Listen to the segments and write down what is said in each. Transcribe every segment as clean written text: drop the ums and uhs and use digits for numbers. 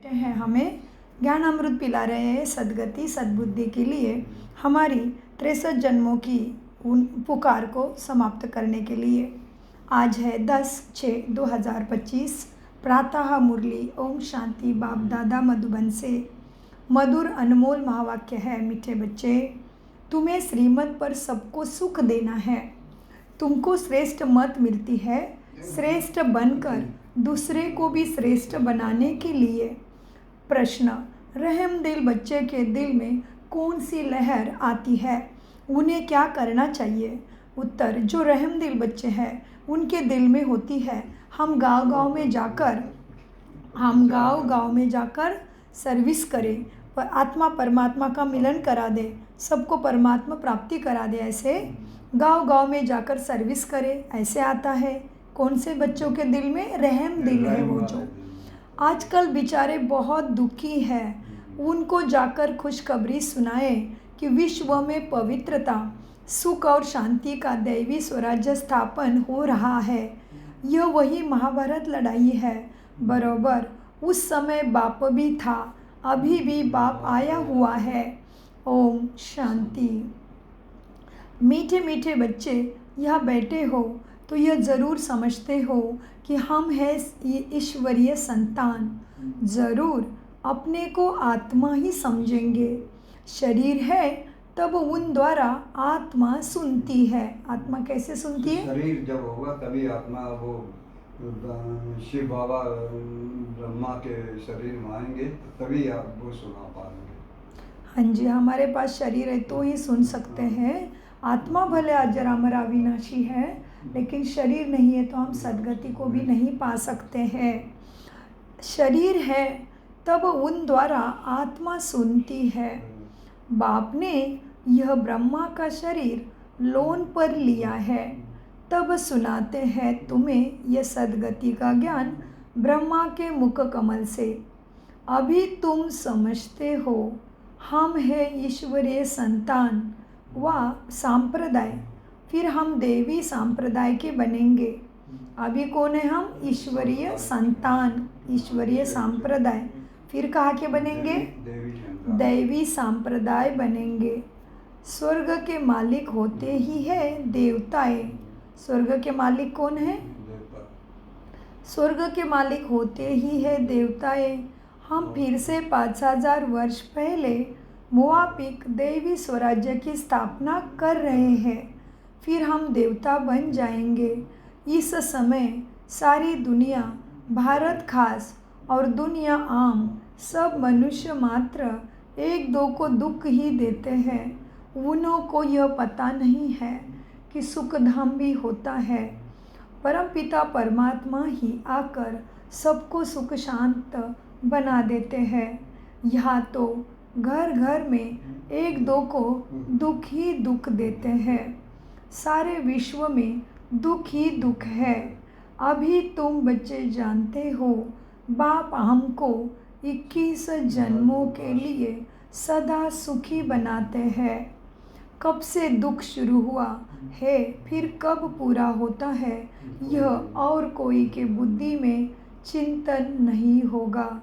हैं हमें ज्ञान अमृत पिला रहे हैं सद्गति सद्बुद्धि के लिए हमारी 63 जन्मों की उन पुकार को समाप्त करने के लिए। आज है 10/6/2025 प्रातः मुरली। ओम शांति। बाप दादा मधुबन से मधुर अनमोल महावाक्य है। मीठे बच्चे, तुम्हें श्रीमत पर सबको सुख देना है। तुमको श्रेष्ठ मत मिलती है श्रेष्ठ बनकर दूसरे को भी श्रेष्ठ बनाने के लिए। प्रश्न, रहम दिल बच्चे के दिल में कौन सी लहर आती है, उन्हें क्या करना चाहिए? उत्तर, जो रहम दिल बच्चे हैं उनके दिल में होती है हम गांव-गांव में जाकर सर्विस करें, पर आत्मा परमात्मा का मिलन करा दे, सबको परमात्मा प्राप्ति करा दे। ऐसे गांव-गांव में जाकर सर्विस करें, ऐसे आता है। कौन से बच्चों के दिल में? रहम दिल है वो जो आजकल बेचारे बहुत दुखी हैं, उनको जाकर खुशखबरी सुनाए कि विश्व में पवित्रता, सुख और शांति का दैवी स्वराज्य स्थापन हो रहा है। यह वही महाभारत लड़ाई है। बरोबर उस समय बाप भी था, अभी भी बाप आया हुआ है। ओम शांति। मीठे मीठे बच्चे यहाँ बैठे हो तो यह ज़रूर समझते हो कि हम हैं ईश्वरीय संतान। ज़रूर अपने को आत्मा ही समझेंगे। शरीर है तब उन द्वारा आत्मा सुनती है। आत्मा कैसे सुनती है? शरीर जब होगा तभी आत्मा वो शिव बाबा ब्रह्मा के शरीर में आएंगे तभी आप वो सुना पाएंगे। हाँ जी, हमारे पास शरीर है तो ही सुन सकते हैं। आत्मा भले अजरामर अविनाशी है, लेकिन शरीर नहीं है तो हम सद्गति को भी नहीं पा सकते हैं। शरीर है तब उन द्वारा आत्मा सुनती है। बाप ने यह ब्रह्मा का शरीर लोन पर लिया है, तब सुनाते हैं तुम्हें यह सद्गति का ज्ञान ब्रह्मा के मुख कमल से। अभी तुम समझते हो हम हैं ईश्वरीय संतान व सांप्रदाय, फिर हम देवी सांप्रदाय के बनेंगे। अभी कौन है हम? ईश्वरीय संतान, ईश्वरीय सांप्रदाय, फिर कहाँ के बनेंगे? दैवी सांप्रदाय बनेंगे। स्वर्ग के मालिक होते ही है देवताएं। स्वर्ग के मालिक कौन है? स्वर्ग के मालिक होते ही है देवताएं। हम फिर से 5000 वर्ष पहले मुआपिक देवी स्वराज्य की स्थापना कर रहे हैं, फिर हम देवता बन जाएंगे। इस समय सारी दुनिया, भारत खास और दुनिया आम, सब मनुष्य मात्र एक दो को दुख ही देते हैं। उन्हों को यह पता नहीं है कि सुख धाम भी होता है। परमपिता परमात्मा ही आकर सबको सुख शांत बना देते हैं। यहाँ तो घर घर में एक दो को दुख ही दुख देते हैं। सारे विश्व में दुख ही दुख है। अभी तुम बच्चे जानते हो बाप हमको 21 जन्मों के लिए सदा सुखी बनाते हैं। कब से दुख शुरू हुआ है, फिर कब पूरा होता है, यह और कोई के बुद्धि में चिंतन नहीं होगा।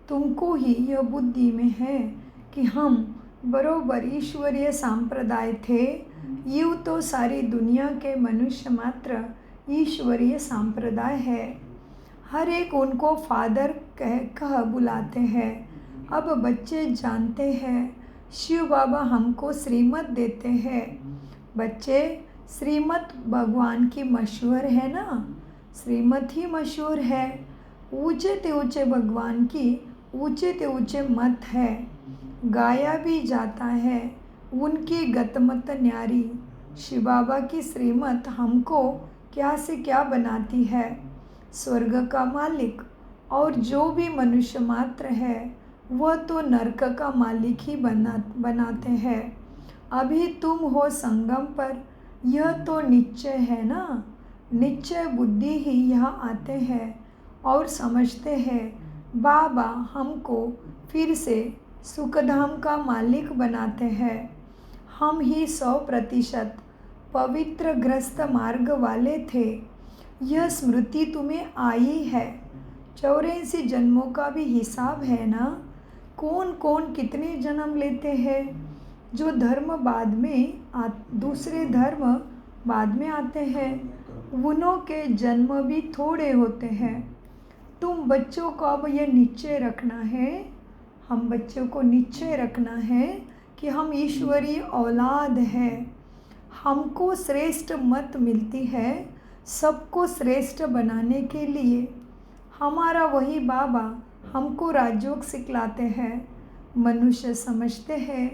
तुमको ही यह बुद्धि में है कि हम बरोबर ईश्वरीय सांप्रदाय थे। यूँ तो सारी दुनिया के मनुष्य मात्र ईश्वरीय सांप्रदाय है। हर एक उनको फादर कह बुलाते हैं। अब बच्चे जानते हैं शिव बाबा हमको श्रीमत देते हैं। बच्चे, श्रीमत भगवान की मशहूर है ना, श्रीमत ही मशहूर है। ऊंचे ते ऊंचे भगवान की ऊंचे ते ऊंचे मत है, गाया भी जाता है उनकी गतमत न्यारी। शिव बाबा की श्रीमत हमको क्या से क्या बनाती है। स्वर्ग का मालिक और जो भी मनुष्य मात्र है वह तो नरक का मालिक ही बनाते हैं। अभी तुम हो संगम पर, यह तो निश्चय है ना। निश्चय बुद्धि ही यहाँ आते हैं और समझते हैं बाबा हमको फिर से सुखधाम का मालिक बनाते हैं। हम ही 100% पवित्र ग्रस्त मार्ग वाले थे। यह स्मृति तुम्हें आई है 84 जन्मों का भी हिसाब है ना। कौन कौन कितने जन्म लेते हैं। जो धर्म बाद में दूसरे धर्म बाद में आते हैं, उन्हों के जन्म भी थोड़े होते हैं। तुम बच्चों को अब यह निश्चय रखना है, हम बच्चों को निश्चय रखना है कि हम ईश्वरीय औलाद हैं। हमको श्रेष्ठ मत मिलती है सबको श्रेष्ठ बनाने के लिए। हमारा वही बाबा हमको राजयोग सिखलाते हैं। मनुष्य समझते हैं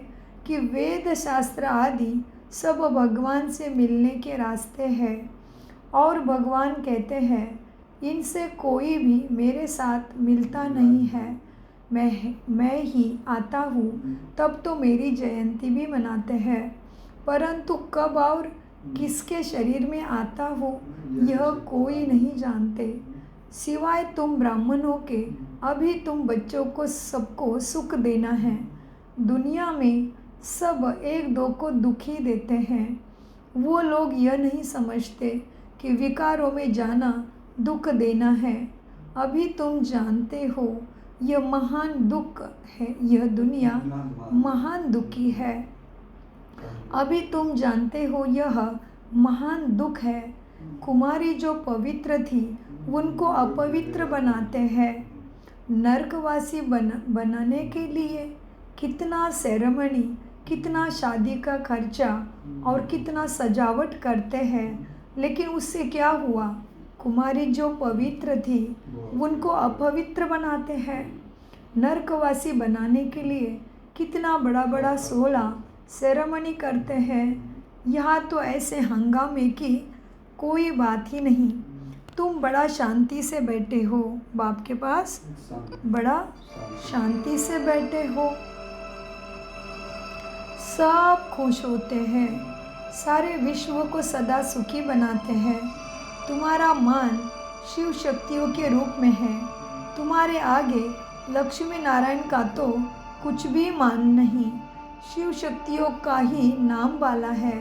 कि वेद शास्त्र आदि सब भगवान से मिलने के रास्ते हैं, और भगवान कहते हैं इनसे कोई भी मेरे साथ मिलता नहीं है। मैं ही आता हूँ तब तो मेरी जयंती भी मनाते हैं, परंतु कब और किसके शरीर में आता हूँ यह कोई नहीं जानते सिवाय तुम ब्राह्मणों के। अभी तुम बच्चों को सबको सुख देना है। दुनिया में सब एक दो को दुखी देते हैं। वो लोग यह नहीं समझते कि विकारों में जाना दुख देना है। अभी तुम जानते हो यह महान दुख है, यह दुनिया महान दुखी है। अभी तुम जानते हो यह महान दुख है। कुमारी जो पवित्र थी उनको अपवित्र बनाते हैं। नरकवासी बनाने के लिए कितना सेरेमनी, कितना शादी का खर्चा और कितना सजावट करते हैं, लेकिन उससे क्या हुआ? कुमारी जो पवित्र थी उनको अपवित्र बनाते हैं। नरकवासी बनाने के लिए कितना बड़ा बड़ा 16 सेरेमनी करते हैं। यहाँ तो ऐसे हंगामे की कोई बात ही नहीं। तुम बड़ा शांति से बैठे हो बाप के पास, बड़ा शांति से बैठे हो। सब खुश होते हैं, सारे विश्व को सदा सुखी बनाते हैं। तुम्हारा मान शिव शक्तियों के रूप में है। तुम्हारे आगे लक्ष्मी नारायण का तो कुछ भी मान नहीं, शिव शक्तियों का ही नाम वाला है।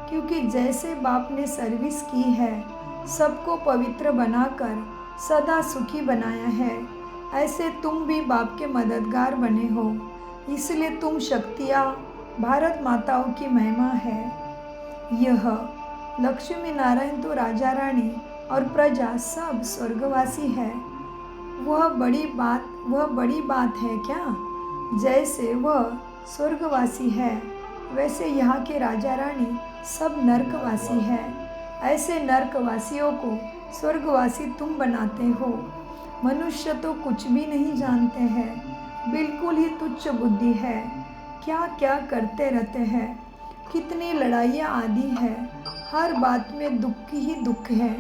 क्योंकि जैसे बाप ने सर्विस की है, सबको पवित्र बनाकर सदा सुखी बनाया है, ऐसे तुम भी बाप के मददगार बने हो। इसलिए तुम शक्तियाँ भारत माताओं की महिमा है। यह लक्ष्मी नारायण तो राजा रानी और प्रजा सब स्वर्गवासी है। वह बड़ी बात है क्या? जैसे वह स्वर्गवासी है, वैसे यहाँ के राजा रानी सब नरकवासी है। ऐसे नरकवासियों को स्वर्गवासी तुम बनाते हो। मनुष्य तो कुछ भी नहीं जानते हैं, बिल्कुल ही तुच्छ बुद्धि है। क्या क्या करते रहते हैं, कितनी लड़ाइयाँ आदि है। हर बात में दुख ही दुख है।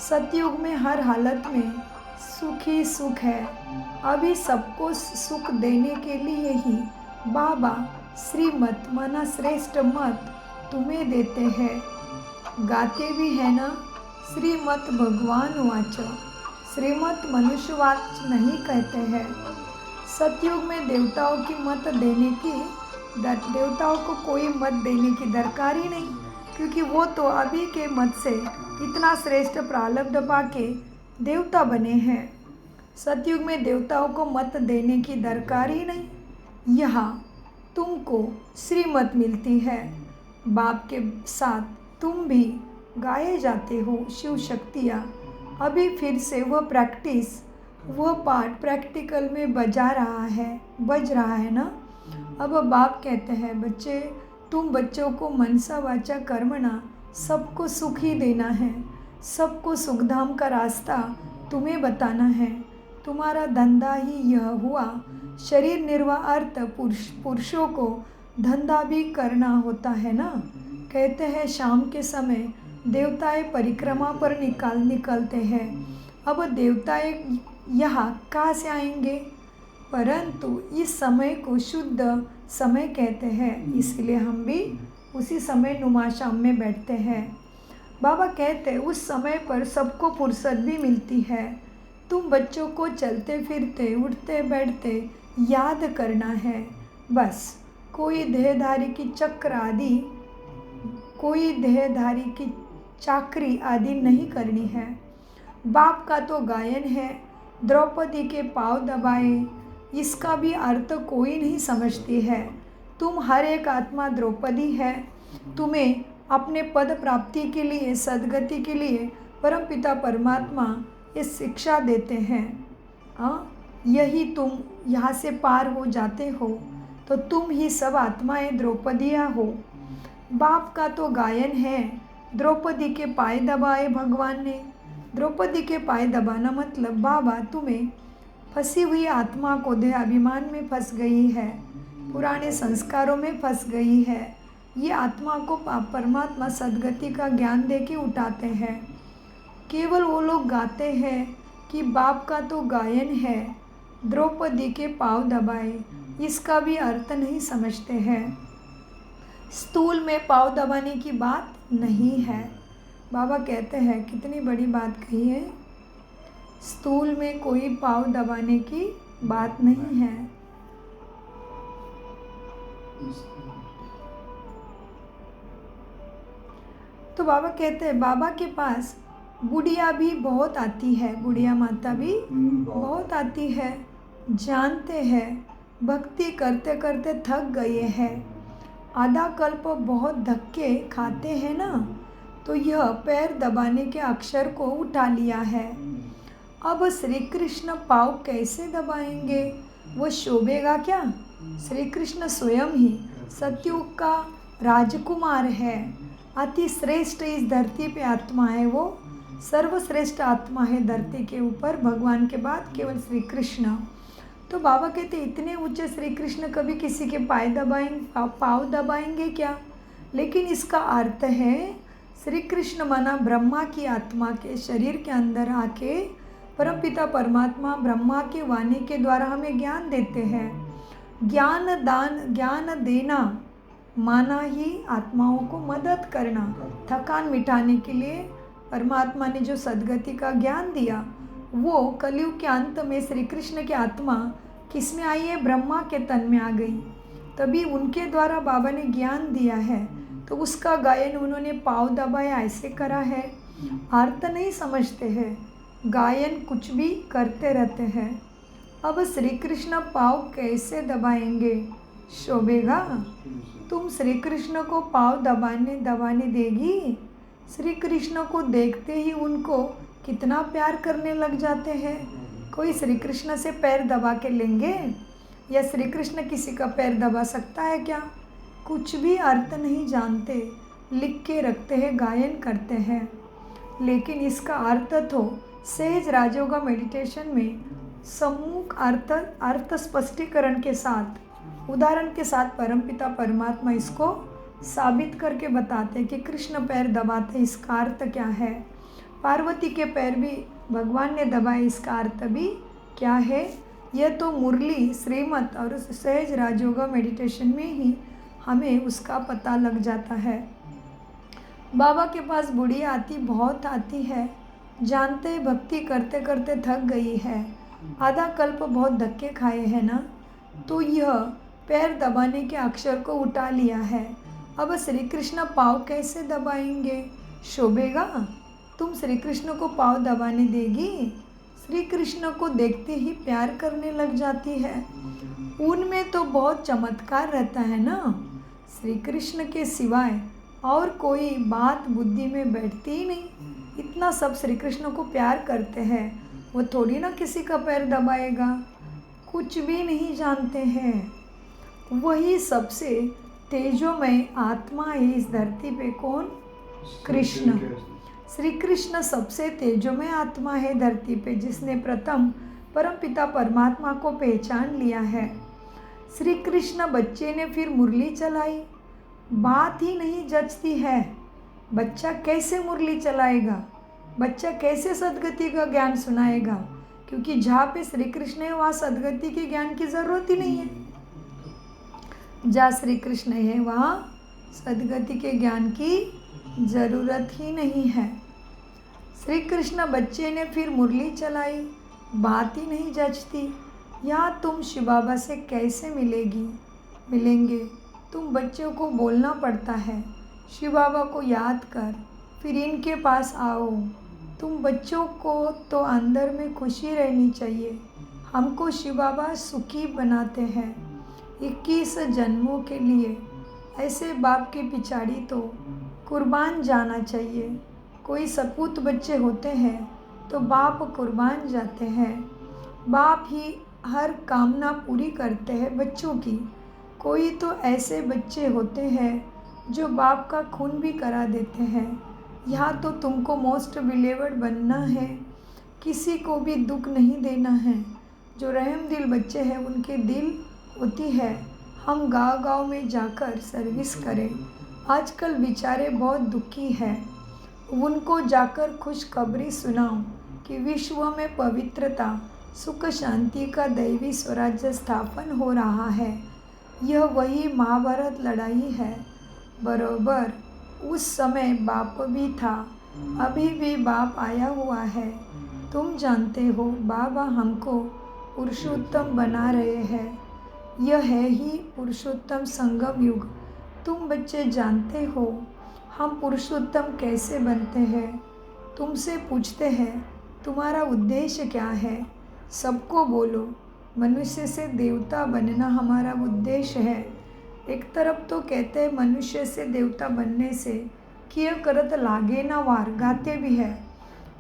सतयुग में हर हालत में सुख ही सुख है। अभी सबको सुख देने के लिए ही बाबा श्रीमत माना श्रेष्ठ मत तुम्हें देते हैं। गाते भी है ना, श्रीमत भगवान वाच, श्रीमत मनुष्यवाच नहीं कहते हैं। सतयुग में देवताओं को कोई मत देने की दरकार ही नहीं, क्योंकि वो तो अभी के मत से इतना श्रेष्ठ प्रारब्ध पाके देवता बने हैं। सतयुग में देवताओं को मत देने की दरकार ही नहीं। यहाँ तुमको श्रीमत मिलती है। बाप के साथ तुम भी गाए जाते हो शिव शक्तियाँ। अभी फिर से वह पाठ प्रैक्टिकल में बज रहा है ना। अब बाप कहते हैं बच्चे, तुम बच्चों को मनसा वाचा कर्मणा सबको सुख ही देना है। सबको सुखधाम का रास्ता तुम्हें बताना है। तुम्हारा धंधा ही यह हुआ। शरीर निर्वाह अर्थ पुरुषों को धंधा भी करना होता है ना। कहते हैं शाम के समय देवताएं परिक्रमा पर निकलते हैं। अब देवताएं यहाँ कहाँ से आएंगे? परंतु इस समय को शुद्ध समय कहते हैं, इसलिए हम भी उसी समय नुमा शाम में बैठते हैं। बाबा कहते हैं उस समय पर सबको फुर्सत भी मिलती है। तुम बच्चों को चलते फिरते उठते बैठते याद करना है बस। कोई देहधारी की चाकरी आदि नहीं करनी है। बाप का तो गायन है, द्रौपदी के पाँव दबाए, इसका भी अर्थ कोई नहीं समझती है। तुम हर एक आत्मा द्रौपदी है। तुम्हें अपने पद प्राप्ति के लिए, सद्गति के लिए परमपिता परमात्मा ये शिक्षा देते हैं। यही तुम यहाँ से पार हो जाते हो तो तुम ही सब आत्माएं द्रौपदियाँ हो। बाप का तो गायन है, द्रौपदी के पाए दबाए भगवान ने। द्रौपदी के पाए दबाना मतलब बाबा तुम्हें फंसी हुई आत्मा को देह अभिमान में फंस गई है, पुराने संस्कारों में फंस गई है। ये आत्मा को परमात्मा सद्गति का ज्ञान दे के उठाते हैं। केवल वो लोग गाते हैं कि बाप का तो गायन है, द्रौपदी के पाँव दबाए, इसका भी अर्थ नहीं समझते हैं। स्थूल में पाँव दबाने की बात नहीं है। बाबा कहते हैं, कितनी बड़ी बात कही है, स्थूल में कोई पाँव दबाने की बात नहीं है। तो बाबा कहते हैं, बाबा के पास बुढ़िया भी बहुत आती है, बुढ़िया माता भी बहुत आती है। जानते हैं भक्ति करते करते थक गए हैं, आधा कल्प बहुत धक्के खाते हैं ना, तो यह पैर दबाने के अक्षर को उठा लिया है। अब श्री कृष्ण पाँव कैसे दबाएंगे, वो शोभेगा क्या? श्री कृष्ण स्वयं ही सतयुग का राजकुमार है, अति श्रेष्ठ इस धरती पे आत्मा है, वो सर्वश्रेष्ठ आत्मा है धरती के ऊपर, भगवान के बाद केवल श्री कृष्ण। तो बाबा कहते इतने ऊंचे श्री कृष्ण कभी किसी के पाँव दबाएंगे क्या? लेकिन इसका अर्थ है श्री कृष्ण माना ब्रह्मा की आत्मा के शरीर के अंदर आके परमपिता परमात्मा ब्रह्मा के वाणी के द्वारा हमें ज्ञान देते हैं। ज्ञान देना माना ही आत्माओं को मदद करना, थकान मिटाने के लिए परमात्मा ने जो सद्गति का ज्ञान दिया, वो कलयुग के अंत में श्री कृष्ण की आत्मा किस में आई है? ब्रह्मा के तन में आ गई, तभी उनके द्वारा बाबा ने ज्ञान दिया है। तो उसका गायन उन्होंने पाँव दबाया ऐसे करा है, अर्थ नहीं समझते हैं, गायन कुछ भी करते रहते हैं। अब श्री कृष्ण पाँव कैसे दबाएंगे, शोभेगा? तुम श्री कृष्ण को पाँव दबाने देगी? श्री कृष्ण को देखते ही उनको कितना प्यार करने लग जाते हैं। कोई श्री कृष्ण से पैर दबा के लेंगे या श्री कृष्ण किसी का पैर दबा सकता है क्या? कुछ भी अर्थ नहीं जानते, लिख के रखते हैं, गायन करते हैं, लेकिन इसका अर्थ तो सहज राजयोगा मेडिटेशन में सम्मुख अर्थ स्पष्टीकरण के साथ, उदाहरण के साथ परमपिता परमात्मा इसको साबित करके बताते हैं कि कृष्ण पैर दबाते, इसका अर्थ क्या है। पार्वती के पैर भी भगवान ने दबाए, इसका अर्थ भी क्या है। यह तो मुरली श्रीमत और सहज राजयोगा मेडिटेशन में ही हमें उसका पता लग जाता है। बाबा के पास बुढ़िया आती, बहुत आती है, जानते भक्ति करते करते थक गई है, आधा कल्प बहुत धक्के खाए हैं ना, तो यह पैर दबाने के अक्षर को उठा लिया है। अब श्री कृष्ण पाँव कैसे दबाएंगे, शोभेगा? तुम श्री कृष्ण को पाँव दबाने देगी? श्री कृष्ण को देखते ही प्यार करने लग जाती है, उनमें तो बहुत चमत्कार रहता है ना। श्री कृष्ण के सिवाय और कोई बात बुद्धि में बैठती ही नहीं, इतना सब श्री कृष्ण को प्यार करते हैं, वो थोड़ी ना किसी का पैर दबाएगा, कुछ भी नहीं जानते हैं। वही सबसे तेजोमय आत्मा है इस धरती पे, कौन? कृष्ण। श्री कृष्ण सबसे तेजोमय आत्मा है धरती पे, जिसने प्रथम परमपिता परमात्मा को पहचान लिया है। श्री कृष्ण बच्चे ने फिर मुरली चलाई, बात ही नहीं जचती है। बच्चा कैसे मुरली चलाएगा, बच्चा कैसे सद्गति का ज्ञान सुनाएगा, क्योंकि जहाँ पे श्री कृष्ण है वहाँ सद्गति के ज्ञान की ज़रूरत ही नहीं है। जहाँ श्री कृष्ण है वहाँ सद्गति के ज्ञान की ज़रूरत ही नहीं है। श्री कृष्ण बच्चे ने फिर मुरली चलाई, बात ही नहीं जचती। यहाँ तुम शिव बाबा से कैसे मिलेंगे? तुम बच्चों को बोलना पड़ता है, शिव बाबा को याद कर, फिर इनके पास आओ, तुम बच्चों को तो अंदर में खुशी रहनी चाहिए। हमको शिव बाबा सुखी बनाते हैं 21 जन्मों के लिए। ऐसे बाप के पिछाड़ी तो कुर्बान जाना चाहिए। कोई सपूत बच्चे होते हैं तो बाप कुर्बान जाते हैं। बाप ही हर कामना पूरी करते हैं बच्चों की। कोई तो ऐसे बच्चे होते हैं जो बाप का खून भी करा देते हैं। यहाँ तो तुमको मोस्ट बिलीवर्ड बनना है, किसी को भी दुख नहीं देना है। जो रहम दिल बच्चे हैं उनके दिल होती है हम गांव-गांव में जाकर सर्विस करें। आजकल बेचारे बहुत दुखी हैं, उनको जाकर खुशखबरी सुनाओ कि विश्व में पवित्रता, सुख, शांति का दैवी स्वराज्य स्थापन हो रहा है। यह वही महाभारत लड़ाई है। बरोबर उस समय बाप भी था, अभी भी बाप आया हुआ है। तुम जानते हो बाबा हमको पुरुषोत्तम बना रहे हैं। यह है ही पुरुषोत्तम संगम युग। तुम बच्चे जानते हो हम पुरुषोत्तम कैसे बनते हैं। तुमसे पूछते हैं तुम्हारा उद्देश्य क्या है। सबको बोलो मनुष्य से देवता बनना हमारा उद्देश्य है। एक तरफ तो कहते हैं मनुष्य से देवता बनने से किए करत लागे ना वार, गाते भी है।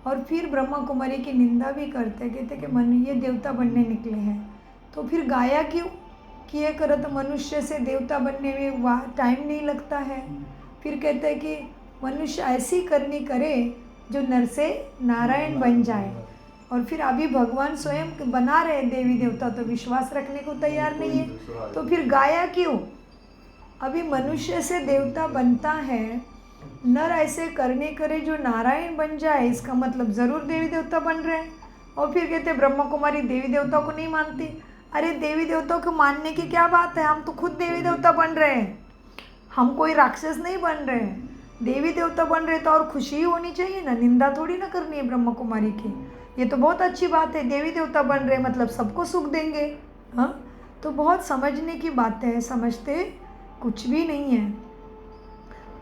और फिर ब्रह्मा कुमारी की निंदा भी करते, कहते कि मन ये देवता बनने निकले हैं। तो फिर गाया क्यों? किए करत मनुष्य से देवता बनने में टाइम नहीं लगता है। फिर कहते हैं कि मनुष्य ऐसी करनी करे जो नर से नारायण बन जाए। और फिर अभी भगवान स्वयं बना रहे देवी देवता, तो विश्वास रखने को तैयार नहीं है। तो फिर गाया क्यों? अभी मनुष्य से देवता बनता है, नर ऐसे करने करे जो नारायण बन जाए, इसका मतलब ज़रूर देवी देवता बन रहे हैं। और फिर कहते ब्रह्मा कुमारी देवी देवता को नहीं मानती। अरे देवी देवताओं को मानने की क्या बात है, हम तो खुद देवी देवता बन रहे हैं। हम कोई राक्षस नहीं बन रहे हैं, देवी देवता बन रहे तो और खुशी होनी चाहिए ना, निंदा थोड़ी ना करनी है ब्रह्मा कुमारी की। ये तो बहुत अच्छी बात है, देवी देवता बन रहे मतलब सबको सुख देंगे। हाँ, तो बहुत समझने की बातें हैं, समझते कुछ भी नहीं है।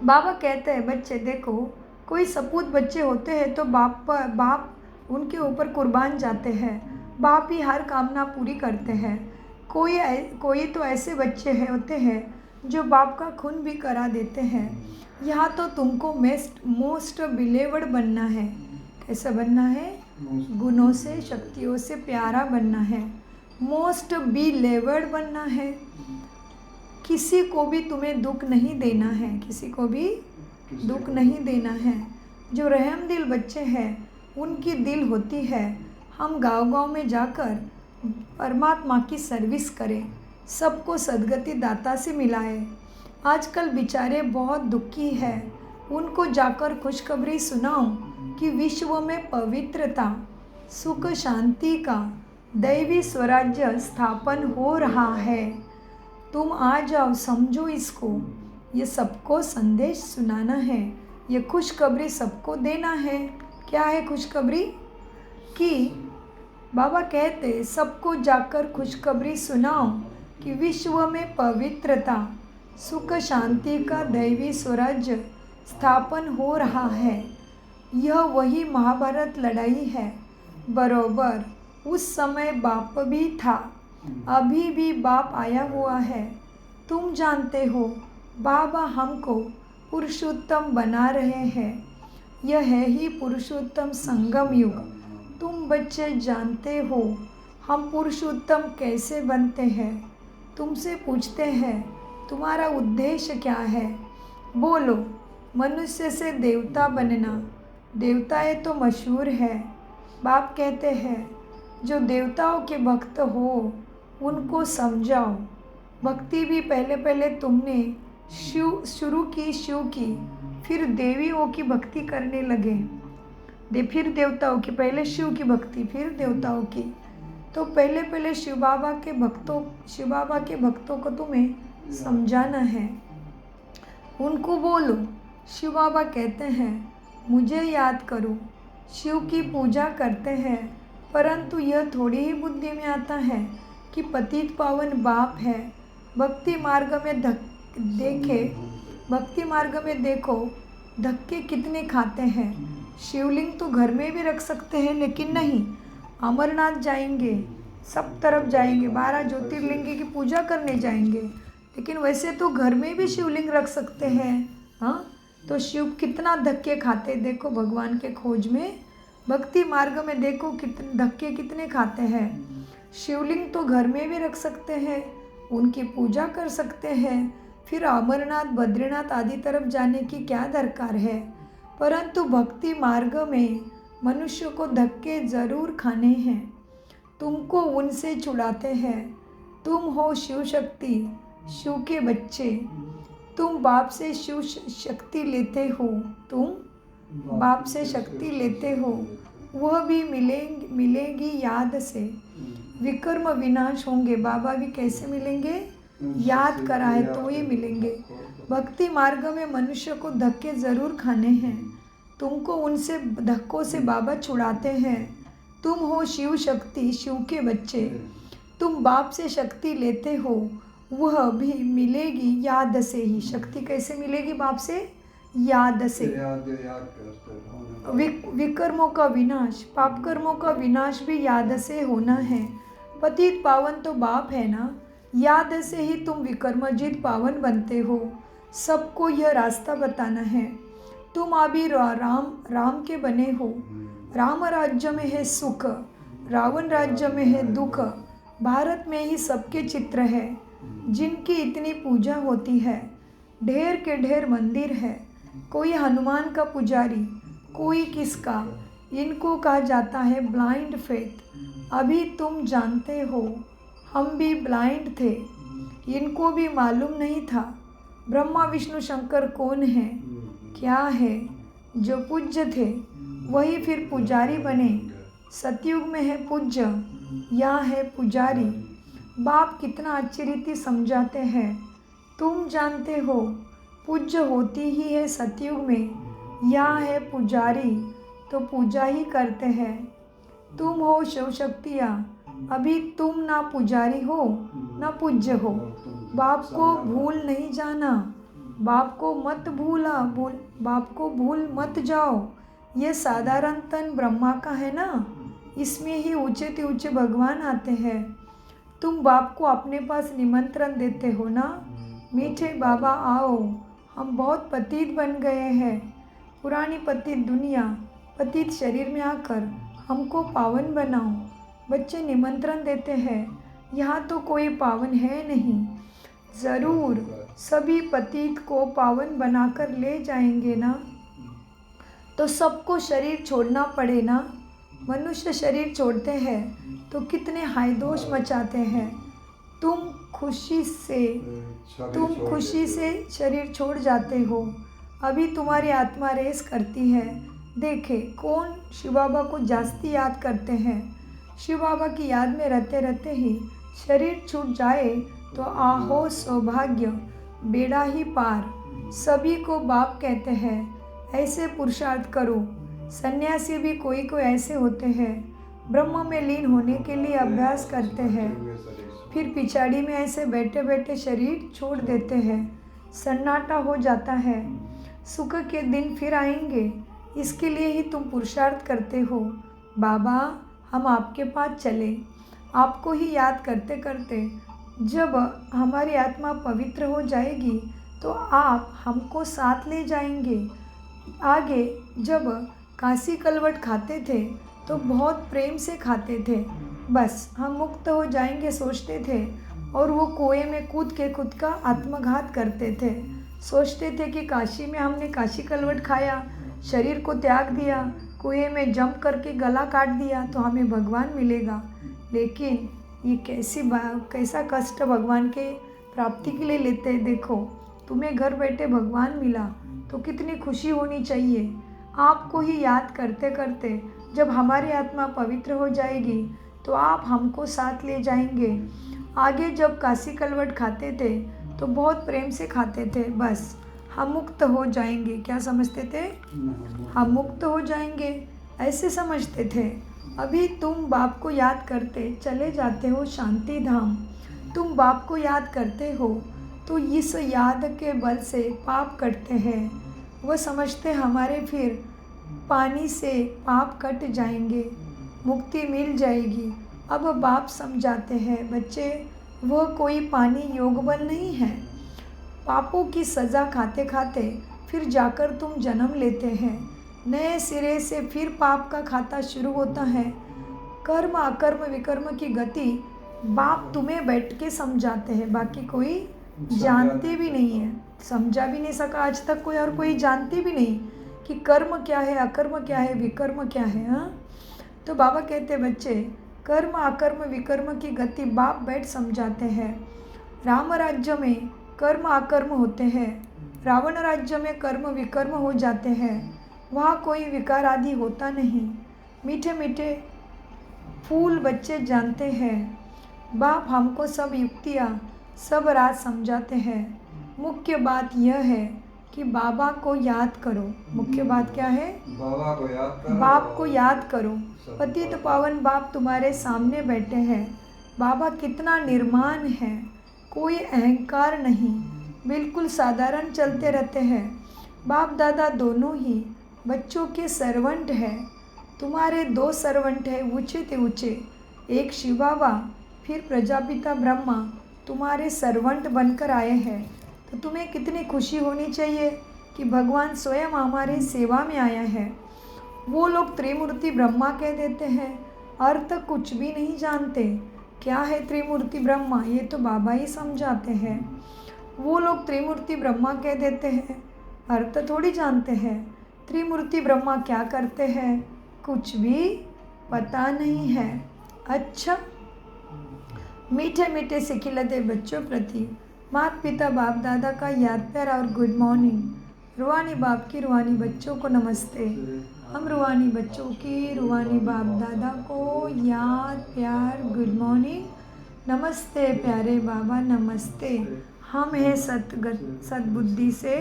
बाबा कहते हैं बच्चे देखो, कोई सपूत बच्चे होते हैं तो बाप उनके ऊपर कुर्बान जाते हैं। बाप ही हर कामना पूरी करते हैं। कोई तो ऐसे बच्चे होते हैं जो बाप का खून भी करा देते हैं। यहाँ तो तुमको मोस्ट बिलीवर्ड बनना है। कैसा बनना है? गुणों से, शक्तियों से प्यारा बनना है। मोस्ट बिलीवर्ड बनना है। किसी को भी तुम्हें दुख नहीं देना है, किसी को भी दुख नहीं देना है। जो रहम दिल बच्चे हैं उनकी दिल होती है हम गांव-गांव में जाकर परमात्मा की सर्विस करें, सबको सद्गति दाता से मिलाए। आजकल बेचारे बहुत दुखी हैं, उनको जाकर खुशखबरी सुनाओ कि विश्व में पवित्रता, सुख, शांति का दैवी स्वराज्य स्थापन हो रहा है। तुम आ जाओ, समझो इसको। ये सबको संदेश सुनाना है, ये खुशखबरी सबको देना है। क्या है खुशखबरी? कि बाबा कहते सबको जाकर खुशखबरी सुनाओ कि विश्व में पवित्रता, सुख, शांति का दैवी स्वराज्य स्थापन हो रहा है। यह वही महाभारत लड़ाई है। बरोबर उस समय बाप भी था, अभी भी बाप आया हुआ है। तुम जानते हो बाबा हमको पुरुषोत्तम बना रहे हैं। यह है ही पुरुषोत्तम संगम युग। तुम बच्चे जानते हो हम पुरुषोत्तम कैसे बनते हैं। तुमसे पूछते हैं तुम्हारा उद्देश्य क्या है। बोलो मनुष्य से देवता बनना। देवताएं तो मशहूर है। बाप कहते हैं जो देवताओं के भक्त हो उनको समझाओ। भक्ति भी पहले तुमने शुरू की शिव की, फिर देवियों की भक्ति करने लगे। फिर देवताओं की, पहले शिव की भक्ति फिर देवताओं की। तो पहले शिव बाबा के भक्तों को तुम्हें समझाना है। उनको बोलो शिव बाबा कहते हैं मुझे याद करो। शिव की पूजा करते हैं, परंतु यह थोड़ी ही बुद्धि में आता है कि पतित पावन बाप है। भक्ति मार्ग में देखो धक्के कितने खाते हैं। शिवलिंग तो घर में भी रख सकते हैं, लेकिन नहीं, अमरनाथ जाएंगे, सब तरफ जाएंगे, 12 ज्योतिर्लिंग की पूजा करने जाएंगे, लेकिन वैसे तो घर में भी शिवलिंग रख सकते हैं। हाँ, तो शिव कितना धक्के खाते, देखो भगवान के खोज में, भक्ति मार्ग में देखो कितने धक्के कितने खाते हैं। शिवलिंग तो घर में भी रख सकते हैं, उनकी पूजा कर सकते हैं, फिर अमरनाथ बद्रीनाथ आदि तरफ जाने की क्या दरकार है। परंतु भक्ति मार्ग में मनुष्य को धक्के ज़रूर खाने हैं। तुमको उनसे छुड़ाते हैं। तुम हो शिव शक्ति, शिव के बच्चे, तुम बाप से शिव शक्ति लेते हो, तुम बाप से शक्ति लेते हो, वह भी मिलेगी याद से। विकर्म विनाश होंगे, बाबा भी कैसे मिलेंगे, याद करा है तो ही मिलेंगे। भक्ति मार्ग में मनुष्य को धक्के ज़रूर खाने हैं, तुमको उनसे धक्कों से बाबा छुड़ाते हैं। तुम हो शिव शक्ति, शिव के बच्चे, तुम बाप से शक्ति लेते हो, वह भी मिलेगी याद से ही। शक्ति कैसे मिलेगी, बाप से याद से। विकर्मों का विनाश, पाप कर्मों का विनाश भी याद से होना है। पतित पावन तो बाप है ना, याद से ही तुम विकर्मजित पावन बनते हो। सबको यह रास्ता बताना है। तुम अभी राम के बने हो। राम राज्य में है सुख, रावण राज्य में है दुख। भारत में ही सबके चित्र है, जिनकी इतनी पूजा होती है। ढेर के ढेर मंदिर है, कोई हनुमान का पुजारी, कोई किसका। इनको कहा जाता है ब्लाइंड फेथ। अभी तुम जानते हो, हम भी ब्लाइंड थे, इनको भी मालूम नहीं था ब्रह्मा विष्णु शंकर कौन है, क्या है। जो पूज्य थे वही फिर पुजारी बने। सतयुग में है पूज्य, यहाँ है पुजारी। बाप कितना अच्छी रीति समझाते हैं। तुम जानते हो, पूज्य होती ही है सतयुग में, यहाँ है पुजारी, तो पूजा ही करते हैं। तुम हो शिव शक्तियाँ, अभी तुम ना पुजारी हो ना पूज्य हो। बाप को भूल नहीं जाना, बाप को मत बाप को भूल मत जाओ। ये साधारण तन ब्रह्मा का है ना, इसमें ही ऊंचे से ऊंचे भगवान आते हैं। तुम बाप को अपने पास निमंत्रण देते हो ना, मीठे बाबा आओ, हम बहुत पतित बन गए हैं। पुरानी पतित दुनिया, पतित शरीर में आकर हमको पावन बनाओ। बच्चे निमंत्रण देते हैं, यहाँ तो कोई पावन है नहीं। ज़रूर सभी पतित को पावन बनाकर ले जाएंगे ना, तो सबको शरीर छोड़ना पड़े ना। मनुष्य शरीर छोड़ते हैं तो कितने हाय दोष मचाते हैं। तुम खुशी से शरीर छोड़ जाते हो। अभी तुम्हारी आत्मा रेस करती है। देखे कौन शिव बाबा को जास्ती याद करते हैं। शिव बाबा की याद में रहते रहते ही शरीर छूट जाए तो आहो सौभाग्य, बेड़ा ही पार। सभी को बाप कहते हैं, ऐसे पुरुषार्थ करो। सन्यासी भी कोई ऐसे होते हैं, ब्रह्म में लीन होने के लिए अभ्यास करते हैं, फिर पिछाड़ी में ऐसे बैठे बैठे शरीर छोड़ देते हैं। सन्नाटा हो जाता है। सुख के दिन फिर आएंगे, इसके लिए ही तुम पुरुषार्थ करते हो। बाबा हम आपके पास चले, आपको ही याद करते करते जब हमारी आत्मा पवित्र हो जाएगी तो आप हमको साथ ले जाएंगे। आगे जब काशी कलवट खाते थे तो बहुत प्रेम से खाते थे, बस हम मुक्त हो जाएंगे सोचते थे, और वो कुएं में कूद के खुद का आत्मघात करते थे। सोचते थे कि काशी में हमने काशी कलवट खाया, शरीर को त्याग दिया, कुएं में जंप करके गला काट दिया तो हमें भगवान मिलेगा। लेकिन ये कैसा कष्ट भगवान के प्राप्ति के लिए लेते हैं। देखो तुम्हें घर बैठे भगवान मिला तो कितनी खुशी होनी चाहिए। आपको ही याद करते करते जब हमारी आत्मा पवित्र हो जाएगी तो आप हमको साथ ले जाएंगे। आगे जब काशी कलवट खाते थे तो बहुत प्रेम से खाते थे, बस हम मुक्त हो जाएंगे। क्या समझते थे? हम मुक्त हो जाएंगे, ऐसे समझते थे। अभी तुम बाप को याद करते चले जाते हो शांति धाम। तुम बाप को याद करते हो तो इस याद के बल से पाप कटते हैं। वह समझते हमारे फिर पानी से पाप कट जाएंगे, मुक्ति मिल जाएगी। अब बाप समझाते हैं बच्चे, वह कोई पानी योग बल नहीं है। पापों की सज़ा खाते खाते फिर जाकर तुम जन्म लेते हैं, नए सिरे से फिर पाप का खाता शुरू होता है। कर्म अकर्म विकर्म की गति बाप तुम्हें बैठ के समझाते हैं, बाकी कोई जानते भी नहीं है, समझा भी नहीं सका आज तक कोई, और कोई जानते भी नहीं कि कर्म क्या है, अकर्म क्या है, विकर्म क्या है। हाँ, तो बाबा कहते बच्चे, कर्म अकर्म विकर्म की गति बाप बैठ समझाते हैं। राम राज्य में कर्म अकर्म होते हैं, रावण राज्य में कर्म विकर्म हो जाते हैं। वहाँ कोई विकार आदि होता नहीं। मीठे मीठे फूल बच्चे जानते हैं। बाप हमको सब युक्तियाँ सब राज समझाते हैं। मुख्य बात यह है कि बाबा को याद करो। मुख्य बात क्या है? बाबा को याद करो, बाप को याद करो। पतित पावन बाप तुम्हारे सामने बैठे हैं। बाबा कितना निर्माण है, कोई अहंकार नहीं, बिल्कुल साधारण चलते रहते हैं। बाप दादा दोनों ही बच्चों के सर्वेंट हैं। तुम्हारे 2 सर्वेंट हैं, ऊंचे ते ऊंचे, एक शिव बाबा फिर प्रजापिता ब्रह्मा तुम्हारे सर्वेंट बनकर आए हैं। तो तुम्हें कितनी खुशी होनी चाहिए कि भगवान स्वयं हमारी सेवा में आया है। वो लोग त्रिमूर्ति ब्रह्मा कह देते हैं, अर्थ कुछ भी नहीं जानते। क्या है त्रिमूर्ति ब्रह्मा, ये तो बाबा ही समझाते हैं। वो लोग त्रिमूर्ति ब्रह्मा कह देते हैं, अर्थ थोड़ी जानते हैं। त्रिमूर्ति ब्रह्मा क्या करते हैं, कुछ भी पता नहीं है। अच्छा, मीठे मीठे से खिलते बच्चों प्रति माता पिता बाप दादा का याद प्यार और गुड मॉर्निंग। रूहानी बाप की रूहानी बच्चों को नमस्ते। हम रूहानी बच्चों की रूहानी बाप दादा को याद प्यार गुड मॉर्निंग नमस्ते। प्यारे बाबा नमस्ते। हम हैं सद्बुद्धि से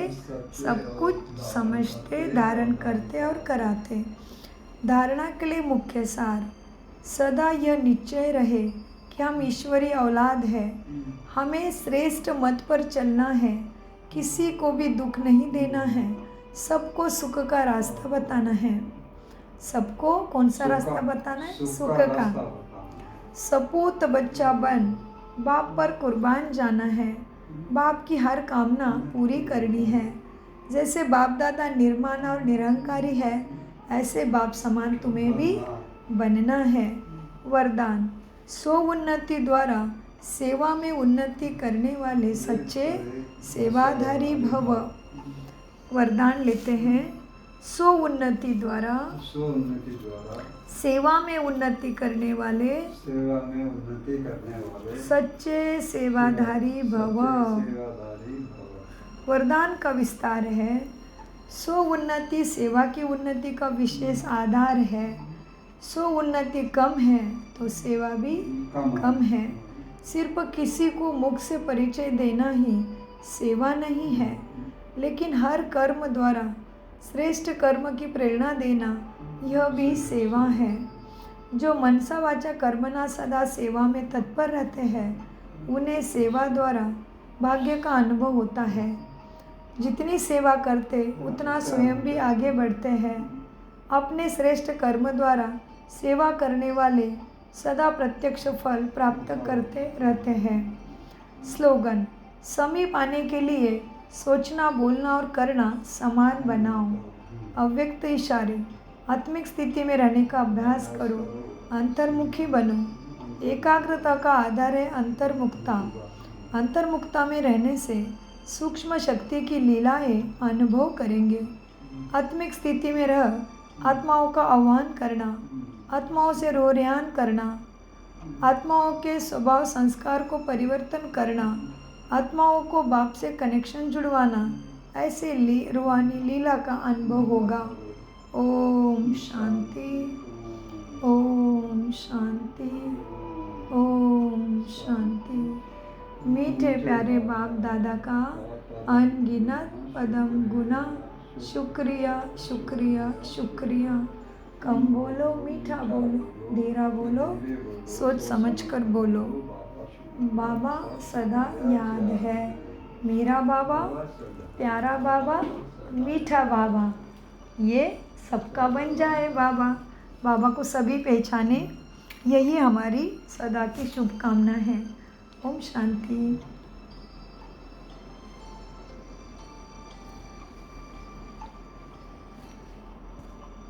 सब कुछ समझते, धारण करते और कराते। धारणा के लिए मुख्य सार, सदा यह निश्चय रहे कि हम ईश्वरीय औलाद हैं। हमें श्रेष्ठ मत पर चलना है, किसी को भी दुख नहीं देना है, सबको सुख का रास्ता बताना है। सबको कौन सा रास्ता बताना है? सुख का। सपूत बच्चा बन बाप पर कुर्बान जाना है। बाप की हर कामना पूरी करनी है। जैसे बाप दादा निर्माण और निरंकारी है, ऐसे बाप समान तुम्हें भी बनना है। वरदान, स्व उन्नति द्वारा सेवा में उन्नति करने वाले सच्चे सेवाधारी भव। वरदान लेते हैं, स्व उन्नति द्वारा सेवा में उन्नति करने वाले सच्चे सेवाधारी भव। वरदान का विस्तार है, स्व उन्नति सेवा की उन्नति का विशेष आधार है। स्व उन्नति कम है तो सेवा भी कम है। सिर्फ किसी को मुख से परिचय देना ही सेवा नहीं है, लेकिन हर कर्म द्वारा श्रेष्ठ कर्म की प्रेरणा देना यह भी सेवा है। जो मनसा वाचा कर्मणा सदा सेवा में तत्पर रहते हैं, उन्हें सेवा द्वारा भाग्य का अनुभव होता है। जितनी सेवा करते उतना स्वयं भी आगे बढ़ते हैं। अपने श्रेष्ठ कर्म द्वारा सेवा करने वाले सदा प्रत्यक्ष फल प्राप्त करते रहते हैं। स्लोगन, समीप आने के लिए सोचना, बोलना और करना समान बनाओ। अव्यक्त इशारे, आत्मिक स्थिति में रहने का अभ्यास करो, अंतर्मुखी बनो। एकाग्रता का आधार है अंतर्मुखता। अंतर्मुखता में रहने से सूक्ष्म शक्ति की लीलाएं अनुभव करेंगे। आत्मिक स्थिति में रह आत्माओं का आह्वान करना, आत्माओं से रोरियान करना, आत्माओं के स्वभाव संस्कार को परिवर्तन करना, आत्माओं को बाप से कनेक्शन जुड़वाना, ऐसे रूहानी लीला का अनुभव होगा। ओम शांति, ओम शांति, ओम शांति। मीठे प्यारे बाप दादा का अनगिनत पदम गुना शुक्रिया शुक्रिया शुक्रिया। कम बोलो, मीठा बोलो, धीरा बोलो, सोच समझ कर बोलो। बाबा सदा याद है, मेरा बाबा, प्यारा बाबा, मीठा बाबा। ये सबका बन जाए बाबा। बाबा को सभी पहचाने, यही हमारी सदा की शुभकामना है। ओम शांति।